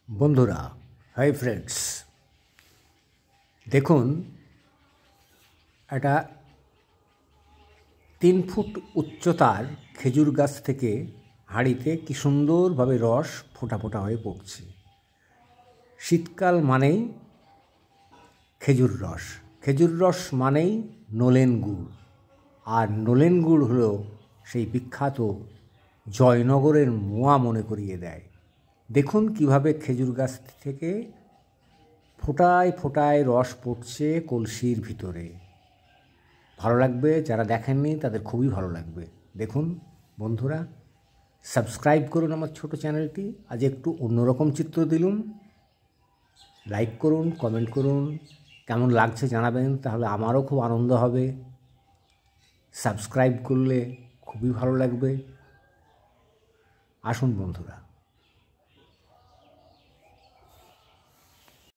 বন্ধুরা, hi friends, দেখুন একটা 3 ফুট উচ্চতার খেজুর গাছ থেকে হাঁড়িতে কি সুন্দরভাবে রস ফোঁটা ফোঁটা হয়ে পড়ছে। শীতকাল মানেই খেজুর রস মানেই নলেন গুড়, আর নলেন গুড় হলো সেই বিখ্যাত জয়নগরের মোয়া মনে করিয়ে দেয়। দেখুন কিভাবে খেজুর গাছ থেকে ফোঁটায় ফোঁটায় রস পড়ছে কলসির ভিতরে। ভালো লাগবে, যারা দেখেননি তাদের খুবই ভালো লাগবে। দেখুন বন্ধুরা, সাবস্ক্রাইব করুন আমার ছোট চ্যানেলটি। আজ একটু অন্যরকম চিত্র দিলুম। লাইক করুন, কমেন্ট করুন, কেমন লাগছে জানাবেন, তাহলে আমারও খুব আনন্দ হবে। সাবস্ক্রাইব করলে খুবই ভালো লাগবে। আসুন বন্ধুরা।